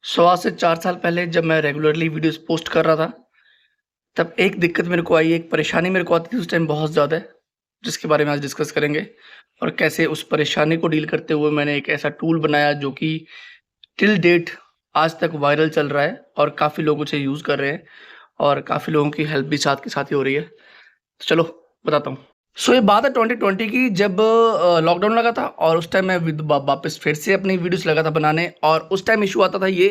आज से 4 साल पहले जब मैं रेगुलरली वीडियोज़ पोस्ट कर रहा था, तब एक दिक्कत मेरे को आई, एक परेशानी मेरे को आती थी उस टाइम बहुत ज़्यादा, जिसके बारे में आज डिस्कस करेंगे और कैसे उस परेशानी को डील करते हुए मैंने एक ऐसा टूल बनाया जो कि टिल डेट आज तक वायरल चल रहा है और काफ़ी लोग उसे यूज़ कर रहे हैं और काफ़ी लोगों की हेल्प भी साथ के साथ ही हो रही है। तो चलो बताता हूँ। ये बात है 2020 की, जब लॉकडाउन लगा था और उस टाइम मैं वापस फिर से अपनी वीडियोस लगा था बनाने। और उस टाइम इशू आता था ये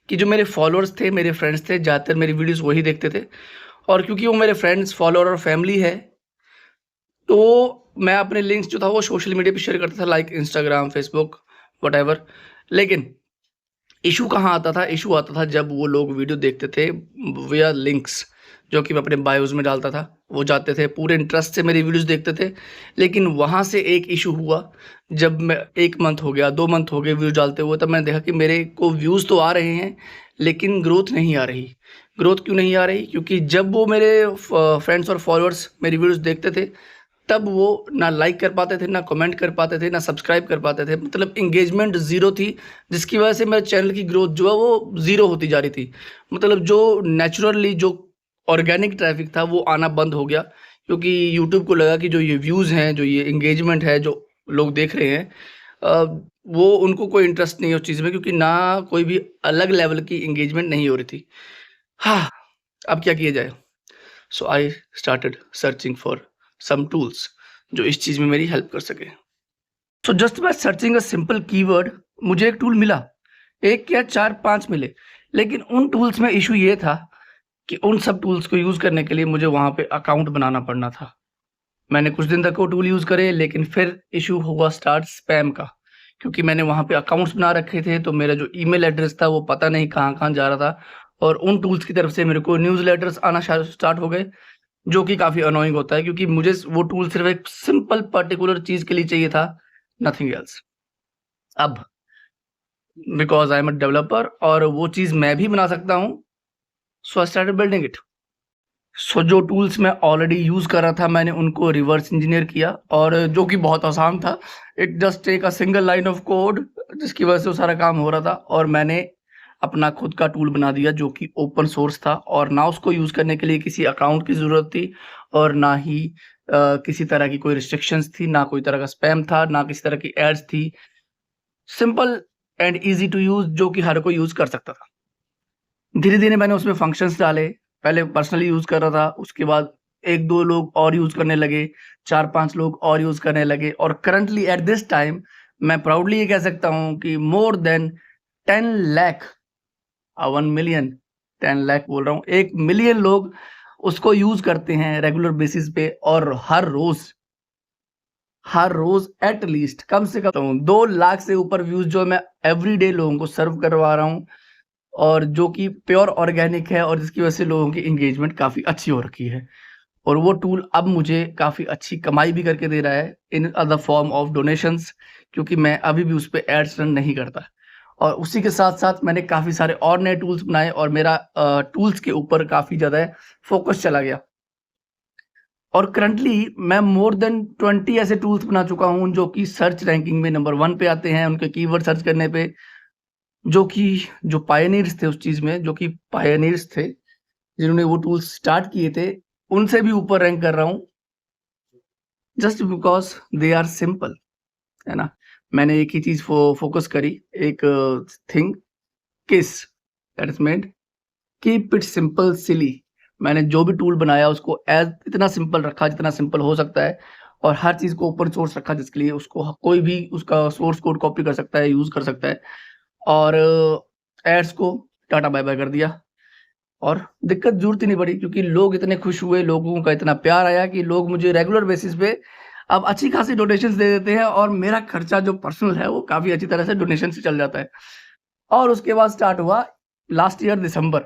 कि जो मेरे फॉलोअर्स थे, मेरे फ्रेंड्स थे, ज़्यादातर मेरी वीडियोस वही देखते थे। और क्योंकि वो मेरे फ्रेंड्स, फॉलोअर और फैमिली है, तो मैं अपने लिंक्स जो था वो सोशल मीडिया पे शेयर करता था, लाइक इंस्टाग्राम, फेसबुक, व्हाटएवर। लेकिन इशू कहाँ आता था? इशू आता था जब वो लोग वीडियो देखते थे विया लिंक्स, जो कि मैं अपने बायोज़ में डालता था। वो जाते थे, पूरे इंटरेस्ट से मेरी वीडियोज़ देखते थे। लेकिन वहाँ से एक इशू हुआ, जब मैं 1 मंथ हो गया, 2 मंथ हो गए व्यूज़ डालते हुए, तब मैंने देखा कि मेरे को व्यूज़ तो आ रहे हैं, लेकिन ग्रोथ नहीं आ रही। ग्रोथ क्यों नहीं आ रही? क्योंकि जब वो मेरे फ्रेंड्स और फॉलोअर्स मेरी वीडियोज़ देखते थे, तब वो ना लाइक कर पाते थे, ना कमेंट कर पाते थे, ना सब्सक्राइब कर पाते थे। मतलब एंगेजमेंट ज़ीरो थी, जिसकी वजह से मेरे चैनल की ग्रोथ जो है वो ज़ीरो होती जा रही थी। मतलब जो नेचुरली जो ऑर्गेनिक ट्रैफ़िक था वो आना बंद हो गया, क्योंकि यूट्यूब को लगा कि जो ये व्यूज़ हैं, जो ये एंगेजमेंट है, जो लोग देख रहे हैं, अ, वो उनको कोई इंटरेस्ट नहीं है उस चीज़ में, क्योंकि ना कोई भी अलग लेवल की एंगेजमेंट नहीं हो रही थी। हाँ, अब क्या किया जाए? So I started searching for some tools जो इस चीज़ में मेरी हेल्प कर सके। So just by searching a simple keyword मुझे एक टूल मिला। एक क्या, 4-5 मिले। लेकिन उन टूल्स में इश्यू ये था कि उन सब टूल्स को यूज़ करने के लिए मुझे वहाँ पे अकाउंट बनाना पड़ना था। मैंने कुछ दिन तक वो टूल यूज़ करे, लेकिन फिर इश्यू हुआ स्टार्ट स्पैम का। क्योंकि मैंने वहाँ पे अकाउंट्स बना रखे थे, तो मेरा जो ईमेल एड्रेस था वो पता नहीं कहाँ-कहाँ जा रहा था। और उन टूल्स की तरफ से मेरे को न्यूज़लेटर्स आना स्टार्ट हो गए, जो कि काफ़ी अननोइंग होता है, क्योंकि मुझे वो टूल सिर्फ़ एक सिंपल पर्टिकुलर चीज़ के लिए चाहिए था, नथिंग एल्स। अब because I am a developer और वो चीज़ मैं भी बना सकता हूँ, सो आई स्टार्टेड बिल्डिंग इट। जो टूल्स मैं ऑलरेडी यूज़ कर रहा था, मैंने उनको रिवर्स इंजीनियर किया, और जो कि बहुत आसान था। It just take a single line of code, जिसकी वजह से वो सारा काम हो रहा था। और मैंने अपना खुद का टूल बना दिया जो कि ओपन सोर्स था, और ना उसको यूज़ करने के लिए किसी अकाउंट की ज़रूरत थी, और ना ही किसी तरह की कोई रिस्ट्रिक्शंस थी, ना कोई तरह का स्पैम था, ना किसी तरह की एड्स थी। Simple and easy to use, जो कि हर कोई यूज़ कर सकता था। धीरे-धीरे मैंने उसमें फंक्शंस डाले। पहले पर्सनली यूज़ कर रहा था, उसके बाद 1-2 लोग और यूज़ करने लगे, 4-5 लोग और यूज़ करने लगे, और करंटली एट दिस टाइम मैं प्राउडली ये कह सकता हूँ कि more than 10 lakh 1 million, 10 lakh बोल रहा हूँ, 1 मिलियन लोग उसको यूज़ करते हैं रेगुलर बेसिस पे। और हर रोज़ एट लीस्ट कम से कम 2 लाख से ऊपर व्यूज़ जो मैं एवरीडे लोगों को सर्व करवा रहा हूँ, और जो कि प्योर ऑर्गेनिक है, और जिसकी वजह से लोगों की एंगेजमेंट काफ़ी अच्छी हो रखी है। और वो टूल अब मुझे काफ़ी अच्छी कमाई भी करके दे रहा है in the form of donations, क्योंकि मैं अभी भी उस पे एड्स रन नहीं करता। और उसी के साथ-साथ मैंने काफ़ी सारे और नए टूल्स बनाए, और मेरा टूल्स के ऊपर काफ़ी ज़्यादा फ़ोकस चला गया। और करंटली मैं मोर देन 20 ऐसे टूल्स बना चुका हूँ जो कि सर्च रैंकिंग में नंबर 1 पे आते हैं, उनके कीवर्ड सर्च करने पे। जो कि जो पायनियर्स थे उस चीज़ में, जो कि पायनियर्स थे, जिन्होंने वो टूल्स स्टार्ट किए थे, उनसे भी ऊपर रैंक कर रहा हूँ, just because they are simple, है ना? मैंने एक ही चीज़ फ़ोकस करी, एक thing, KISS that is made keep it simple silly. मैंने जो भी टूल बनाया उसको एज़ इतना सिंपल रखा जितना सिंपल हो सकता है, और हर चीज़ को ओपन सोर्स रखा, जिसके लिए उसको कोई भी उसका सोर्स कोड कॉपी कर सकता है, यूज़ कर सकता है। और एड्स को टाटा बाय-बाय कर दिया, और दिक्कत ज़रूरत ही नहीं पड़ी, क्योंकि लोग इतने खुश हुए, लोगों का इतना प्यार आया कि लोग मुझे रेगुलर बेसिस पे अब अच्छी खासी डोनेशंस दे देते हैं, और मेरा खर्चा जो पर्सनल है वो काफ़ी अच्छी तरह से डोनेशन से चल जाता है। और उसके बाद स्टार्ट हुआ लास्ट ईयर दिसंबर।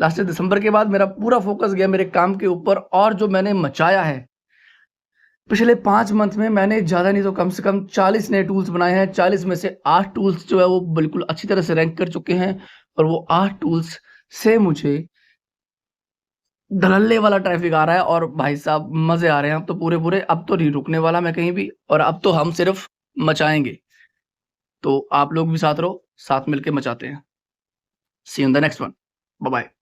लास्ट ईयर दिसंबर के बाद मेरा पूरा फ़ोकस गया मेरे काम के ऊपर, और जो मैंने मचाया है, पिछले 5 मंथ में मैंने ज़्यादा नहीं तो कम से कम 40 नए टूल्स बनाए हैं। 40 में से 8 टूल्स जो है वो बिल्कुल अच्छी तरह से रैंक कर चुके हैं, और वो 8 टूल्स से मुझे धड़ल्ले वाला ट्रैफ़िक आ रहा है, और भाई साहब मज़े आ रहे हैं अब तो पूरे-पूरे। अब तो नहीं रुकने वाला मैं कहीं भी, और अब तो हम सिर्फ़ मचाएँगे। तो आप लोग भी साथ रहो, साथ मिलके मचाते हैं। See you in the next one. Bye bye.